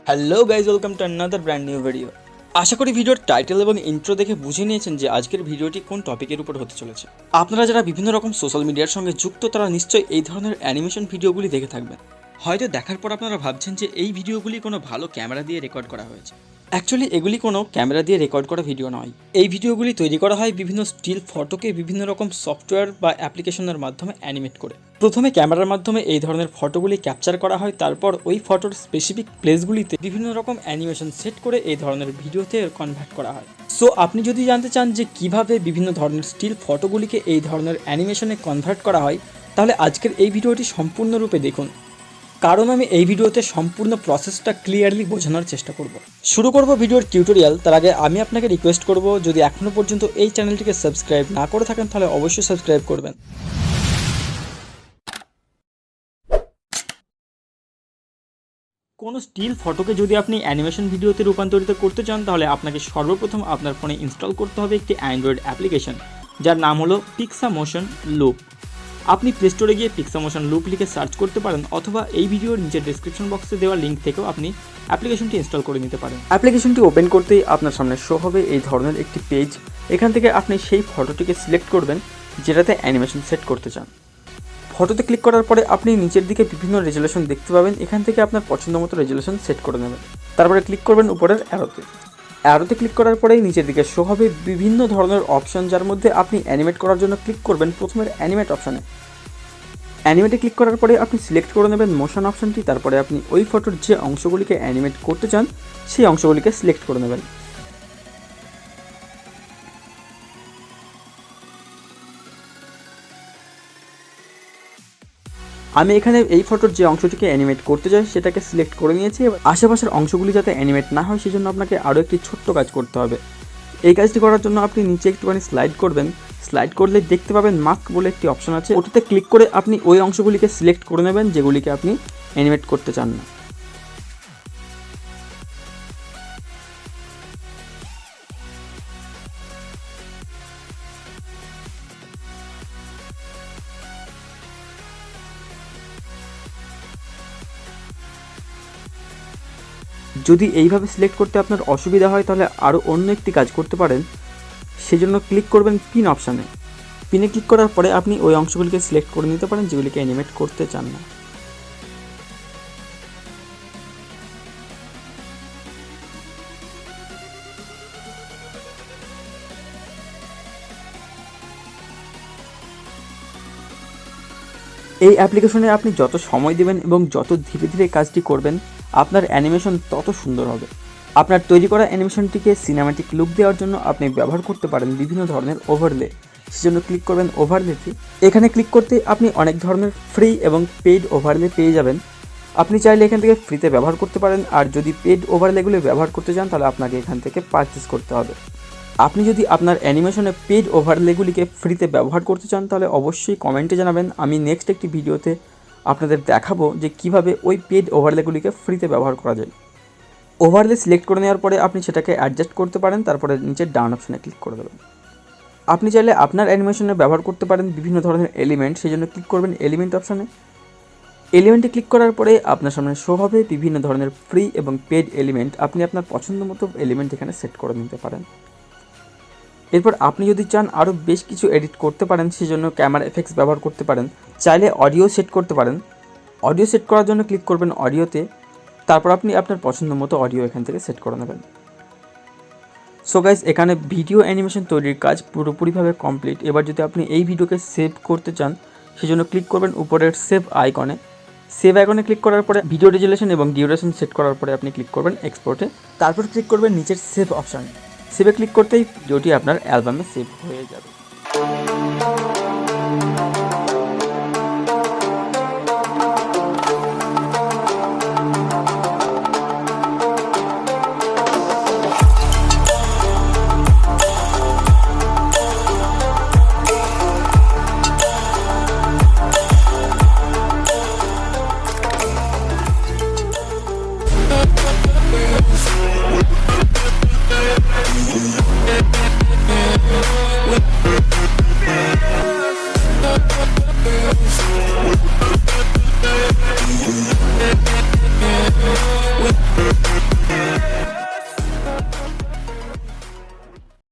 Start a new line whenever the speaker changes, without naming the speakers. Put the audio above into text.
Hello guys, welcome to another brand new video. আশা করি ভিডিওর টাইটেল এবং ইন্ট্রো দেখে বুঝে নিয়েছেন যে আজকের ভিডিওটি কোন টপিকের উপর হতে চলেছে। আপনারা যারা বিভিন্ন রকম সোশ্যাল মিডিয়ার সঙ্গে যুক্ত তারা নিশ্চয়ই এই ধরনের অ্যানিমেশন ভিডিওগুলি দেখে থাকবেন। হয়তো দেখার পর আপনারা ভাবছেন যে এই ভিডিওগুলি কোনো ভালো ক্যামেরা দিয়ে রেকর্ড করা হয়েছে। অ্যাকচুয়ালি এগুলি কোনো ক্যামেরা দিয়ে রেকর্ড করা ভিডিও নয়। এই ভিডিওগুলি তৈরি করা হয় বিভিন্ন স্টিল ফটোকে বিভিন্ন রকম সফটওয়্যার বা অ্যাপ্লিকেশনের মাধ্যমে অ্যানিমেট করে। প্রথমে ক্যামেরার মাধ্যমে এই ধরনের ফটোগুলি ক্যাপচার করা হয়, তারপর ওই ফটোর স্পেসিফিক প্লেসগুলিতে বিভিন্ন রকম অ্যানিমেশন সেট করে এই ধরনের ভিডিওতে কনভার্ট করা হয়। সো আপনি যদি জানতে চান যে কিভাবে বিভিন্ন ধরনের স্টিল ফটোগুলিকে এই ধরনের অ্যানিমেশনে কনভার্ট করা হয়, তাহলে আজকের এই ভিডিওটি সম্পূর্ণরূপে দেখুন, কারণ আমি এই ভিডিওতে সম্পূর্ণ প্রসেসটা ক্লিয়ারলি বোঝানোর চেষ্টা করব। শুরু করব ভিডিওর টিউটোরিয়াল। তার আগে আমি আপনাকে রিকোয়েস্ট করব, যদি এখনও পর্যন্ত এই চ্যানেলটিকে সাবস্ক্রাইব না করে থাকেন তাহলে অবশ্যই সাবস্ক্রাইব করবেন। কোনো স্টিল ফটোকে যদি আপনি অ্যানিমেশন ভিডিওতে রূপান্তরিত করতে চান তাহলে আপনাকে সর্বপ্রথম আপনার ফোনে ইনস্টল করতে হবে একটি অ্যান্ড্রয়েড অ্যাপ্লিকেশন, যার নাম হলো পিক্সামোশন লুপ। আপনি প্লে স্টোরে গিয়ে পিক্সামোশন লুপ লিখে সার্চ করতে পারেন, অথবা এই ভিডিওর নিচের ডেসক্রিপশন বক্সে দেওয়া লিঙ্ক থেকেও আপনি অ্যাপ্লিকেশনটি ইনস্টল করে নিতে পারেন। অ্যাপ্লিকেশনটি ওপেন করতেই আপনার সামনে শো হবে এই ধরনের একটি পেজ। এখান থেকে আপনি সেই ফটোটিকে সিলেক্ট করবেন যেটাতে অ্যানিমেশন সেট করতে চান। ফটোতে ক্লিক করার পরে আপনি নিচের দিকে বিভিন্ন রেজুলেশন দেখতে পাবেন। এখান থেকে আপনার পছন্দ মতো রেজুলেশন সেট করে নেবেন। তারপরে ক্লিক করবেন উপরের অ্যারোতে ক্লিক করার পরেই নিচের দিকে শো হবে বিভিন্ন ধরনের অপশন, যার মধ্যে আপনি অ্যানিমেট করার জন্য ক্লিক করবেন প্রথমের অ্যানিমেট অপশানে। অ্যানিমেটে ক্লিক করার পরে আপনি সিলেক্ট করে নেবেন মোশন অপশানটি। তারপরে আপনি ওই ফটোর যে অংশগুলিকে অ্যানিমেট করতে চান সেই অংশগুলিকে সিলেক্ট করে নেবেন। আমি এখানে এই ফটোর যে অংশটিকে অ্যানিমেট করতে চাই সেটাকে সিলেক্ট করে নিয়েছি। এবার আশেপাশের অংশগুলি যাতে অ্যানিমেট না হয় সেজন্য আপনাকে আরও একটি ছোট্ট কাজ করতে হবে। এই কাজটি করার জন্য আপনি নিচে একটুখানি স্লাইড করবেন। স্লাইড করলে দেখতে পাবেন মাস্ক বলে একটি অপশন আছে, ওটাতে ক্লিক করে আপনি ওই অংশগুলিকে সিলেক্ট করে নেবেন যেগুলিকে আপনি অ্যানিমেট করতে চান না। যদি এইভাবে সিলেক্ট করতে আপনার অসুবিধা হয় তাহলে আরও অন্য একটি কাজ করতে পারেন। সেজন্য ক্লিক করবেন পিন অপশানে। পিনে ক্লিক করার পরে আপনি ওই অংশগুলিকে সিলেক্ট করে নিতে পারেন যেগুলিকে অ্যানিমেট করতে চান না। এই অ্যাপ্লিকেশনে আপনি যত সময় দেবেন এবং যত ধীরে ধীরে কাজটি করবেন আপনার অ্যানিমেশন তত সুন্দর হবে। আপনার তৈরি করা অ্যানিমেশনটিকে সিনেম্যাটিক লুক দেওয়ার জন্য আপনি ব্যবহার করতে পারেন বিভিন্ন ধরনের ওভারলে। সেজন্য ক্লিক করবেন ওভারলেতে। এখানে ক্লিক করতে আপনি অনেক ধরনের ফ্রি এবং পেইড ওভারলে পেয়ে যাবেন। আপনি চাইলে এখান থেকে ফ্রিতে ব্যবহার করতে পারেন, আর যদি পেইড ওভারলেগুলো ব্যবহার করতে চান তাহলে আপনাকে এখান থেকে পারচেস করতে হবে। আপনি যদি আপনার অ্যানিমেশনে পেইড ওভারলেগুলিকে ফ্রিতে ব্যবহার করতে চান তাহলে অবশ্যই কমেন্টে জানাবেন। আমি নেক্সট একটি ভিডিওতে আপনাদের দেখাবো যে কিভাবে ওই পেইড ওভারলেগুলিকে ফ্রিতে ব্যবহার করা যায়। ওভারলে সিলেক্ট করে নেওয়ার পরে আপনি সেটাকে অ্যাডজাস্ট করতে পারেন, তারপরে নিচের ডাউন অপশানে ক্লিক করে দেবেন। আপনি চাইলে আপনার অ্যানিমেশনে ব্যবহার করতে পারেন বিভিন্ন ধরনের এলিমেন্ট। সেই জন্য ক্লিক করবেন এলিমেন্ট অপশানে। এলিমেন্টে ক্লিক করার পরে আপনার সামনে শো হবে বিভিন্ন ধরনের ফ্রি এবং পেইড এলিমেন্ট। আপনি আপনার পছন্দ মতো এলিমেন্ট এখানে সেট করে নিতে পারেন। এরপর আপনি যদি চান আরও বেশ কিছু এডিট করতে পারেন, সেজন্য ক্যামেরা এফেক্টস ব্যবহার করতে পারেন। চাইলে অডিও সেট করতে পারেন। অডিও সেট করার জন্য ক্লিক করবেন অডিওতে। তারপর আপনি আপনার পছন্দ মতো অডিও এখান থেকে সেট করে নেবেন। সো গাইস, এখানে ভিডিও অ্যানিমেশন তৈরির কাজ পুরোপুরিভাবে কমপ্লিট। এবার যদি আপনি এই ভিডিওকে সেভ করতে চান সেজন্য ক্লিক করবেন উপরের সেভ আইকনে। সেভ আইকনে ক্লিক করার পরে ভিডিও রেজুলেশন এবং ডিউরেশন সেট করার পরে আপনি ক্লিক করবেন এক্সপোর্টে। তারপর ক্লিক করবেন নিচের সেভ অপশানে। সেভে ক্লিক করতেই ভিডিওটি আপনার অ্যালবামে সেভ হয়ে যাবে।
With